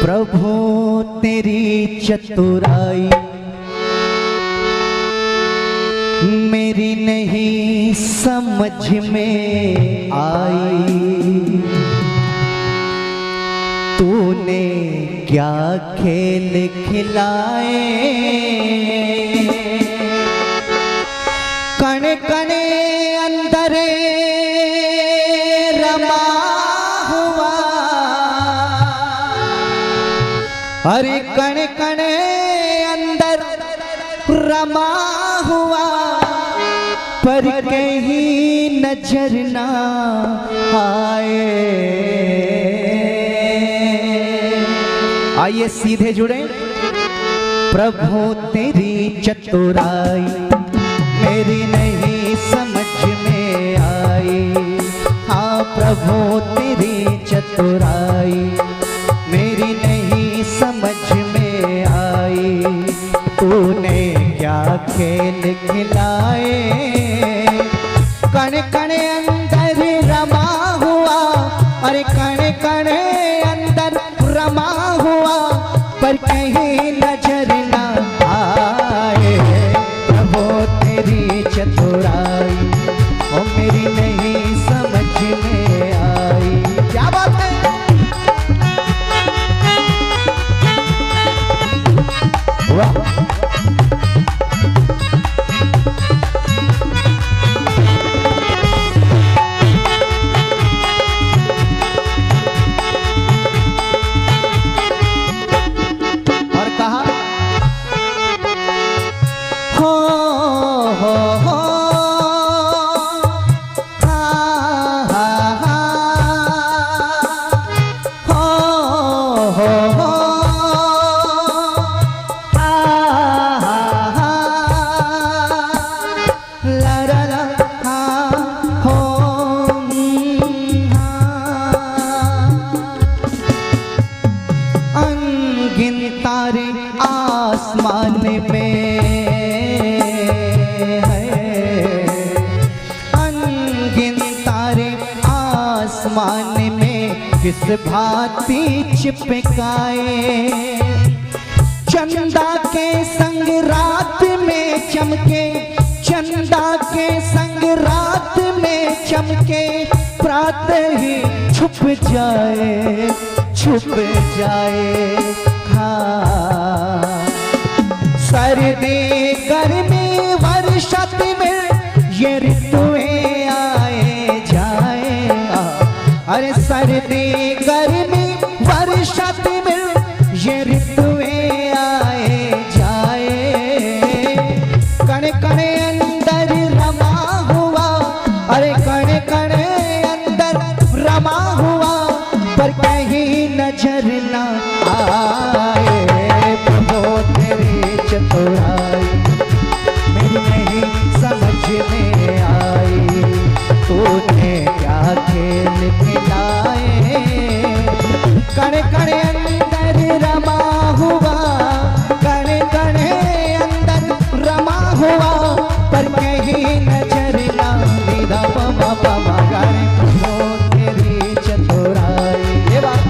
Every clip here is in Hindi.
प्रभु तेरी चतुराई मेरी नहीं समझ में आई। तूने क्या खेल खिलाए कण कण अंदर रमा हुआ। हरे कण कण अंदर रमा हुआ पर कहीं नजर ना आए। आइए सीधे जुड़े। प्रभु तेरी चतुराई मेरी नहीं समझ में आई। हाँ प्रभु तेरी चतुराई मेरी नहीं समझ में आई। तूने क्या खेल खिलाए कण कण अंदर रमा हुआ। अरे कण कण अंदर रमा हुआ पर कहीं नजर ना आए। प्रभु तेरी चतुराई ओ मेरी नहीं समझ में आई। क्या बात है। वाह तारे आसमान में है। अनगिन तारे आसमान में किस भांति चिपकाए। चंदा के संग रात में चमके चंदा के संग रात में चमके प्रातः ही छुप जाए छुप जाए। सर्दी गर्मी वर्षा में ये ऋतुएं आए जाए। अरे सर्दी गर्मी वर्षा में ये ऋतुएं आए जाए। कण कण अंदर रमा हुआ। अरे कण कण अंदर रमा हुआ पर कहीं नजर ना आए। प्रभु तेरी चतुराई मेरी नहीं समझ में आई। तूने क्या खेल खिलाए कण कण अंदर रमा हुआ। कण कण अंदर रमा हुआ पर कहीं नजर ना निदा पमा पमा गारे। प्रभु तेरी चतुराई। ये बात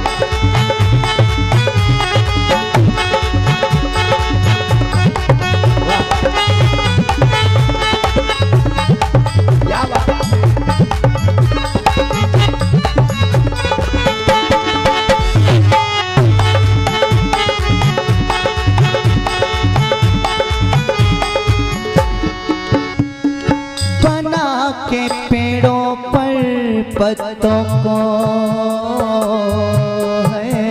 के पेड़ों पर पत्तों को है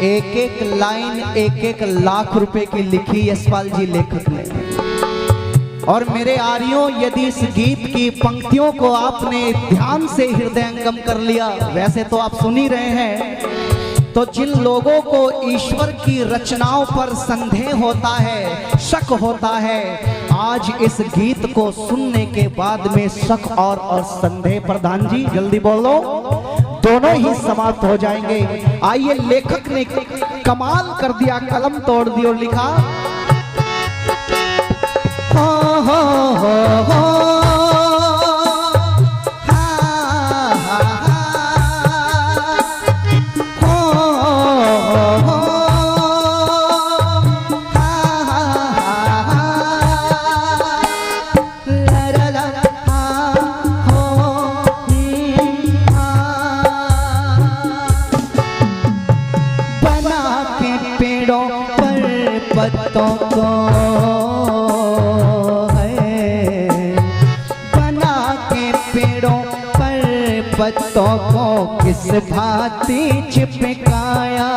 एक एक लाइन एक एक लाख रुपए की लिखी यशपाल जी लेखक ने। और मेरे आर्यों यदि इस गीत की पंक्तियों को आपने ध्यान से हृदयंगम कर लिया, वैसे तो आप सुन ही रहे हैं, तो जिन लोगों को ईश्वर की रचनाओं पर संदेह होता है, शक होता है, आज इस गीत को सुनने के बाद में शक और संदेह प्रधान जी जल्दी बोलो दोनों ही समाप्त हो जाएंगे। आइए लेखक ने कमाल कर दिया, कलम तोड़ दी और लिखा हो पत्तों को है बना के पेड़ों पर पत्तों को किस भांति चिपकाया।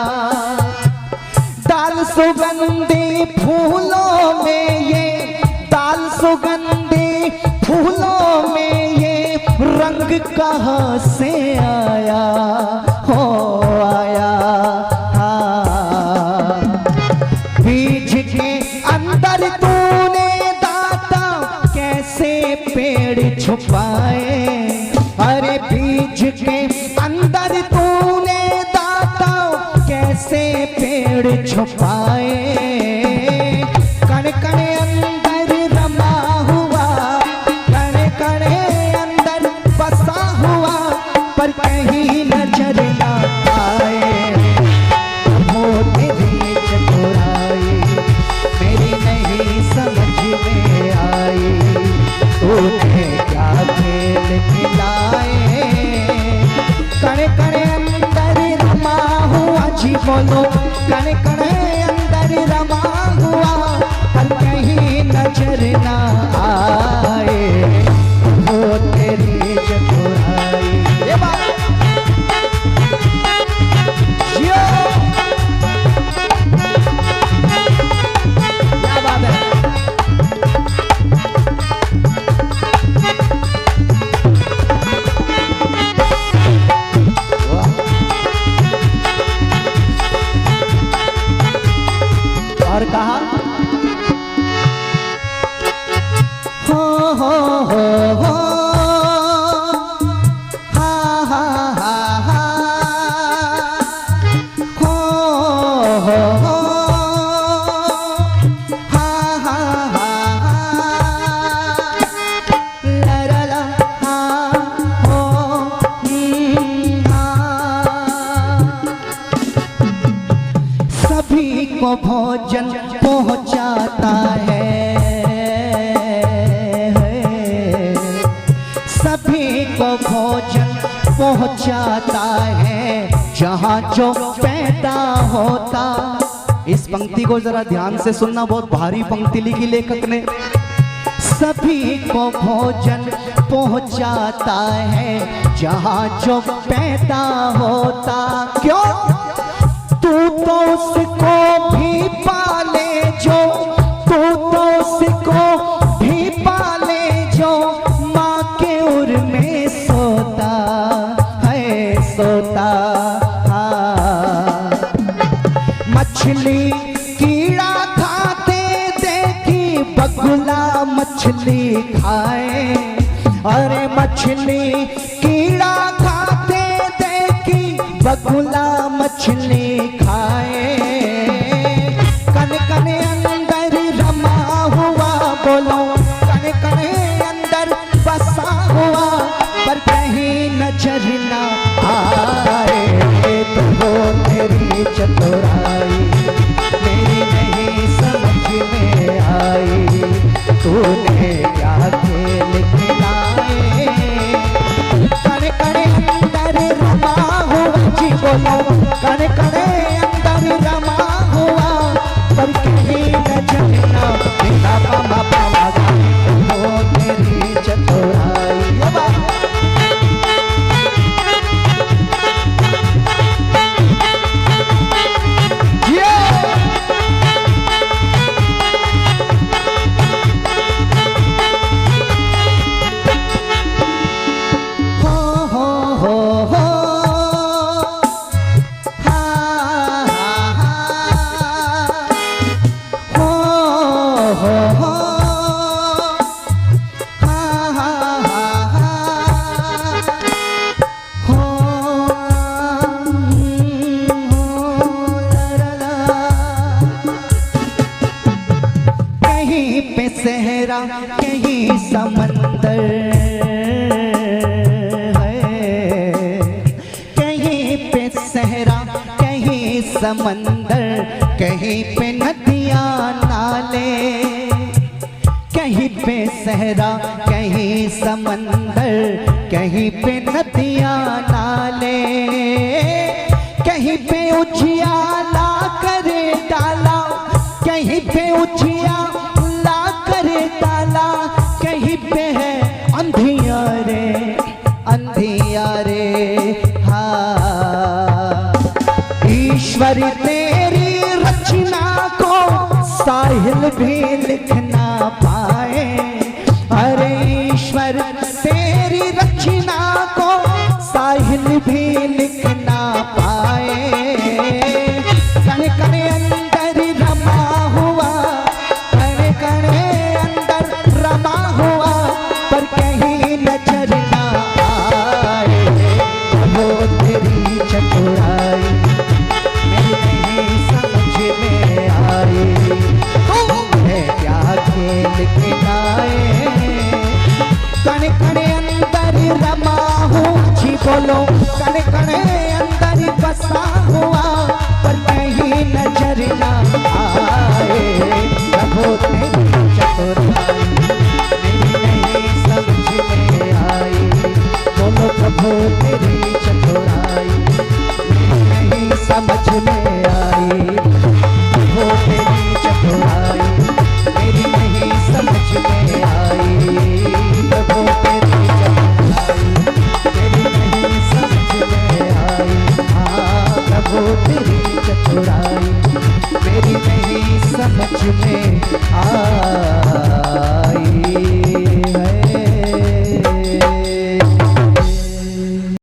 डाल सुगंधी फूलों में ये, डाल सुगंधी फूलों में ये रंग कहाँ से आया हो आया। हाँ बीज के अंदर तूने दाता कैसे पेड़ छुपाए। अरे बीज के अंदर तूने दाता कैसे पेड़ छुपाए। कण कण अंदर रमा हुआ, कण कण अंदर बसा हुआ, पर कहीं नजर ना आए। वो तेरी चतुराई मेरी नहीं समझ में आई। तूने क्या खेल खिलाए। कण कण अंदर रमा हुआ जी बोलो, कण कण अंदर रमा हुआ, पर कहीं नजर ना आए। वो तेरी चतुराई। ये बात जियो, क्या बात है। और कहा हो हा हा हा हा हो हा हा हा ला ला ला हा हो हा। सभी को भोजन पहुंचाता है, सभी को भोजन पहुंचाता है जहां जो पैदा होता। इस पंक्ति को जरा ध्यान से सुनना, बहुत भारी पंक्ति लिखी लेखक ने। सभी को भोजन पहुंचाता है जहां जो पैदा होता। क्यों? तू तो उसको भी पाले जो, तू तो उसको भी पाले जो माँ के उर में सोता है सोता। हाँ मछली कीड़ा खाते देखी बगुला मछली खाए। अरे मछली कीड़ा खाते देखी बगुला मछली खाए। कन कन अंदर रमा हुआ बोलो, कन कन अंदर बसा हुआ, पर कहीं नजर ना आए। तो वो तेरी चतुराई मेरी नहीं समझ में आई। तूने क्या खेल खिलाए। कण कण अंदर रमा हुआ जी बोलो, कण कण अंदर रमा हुआ, पर कहीं नजर ना मिला। पामा पामा वो तेरी चतुराई। ये बात सहरा कहीं समंदर है, कहीं पे सहरा कहीं समंदर, कहीं पे नदियाँ नाले, कहीं पे सहरा कहीं समंदर, कहीं पे नदियाँ नाले, कहीं पे उजियाला कर डाला, कहीं पे उछिया ला करे ताला, कहीं पे है अंधियारे अंधियारे। हाँ, ईश्वर तेरी रचना को साहिल भी लिख ना पाए।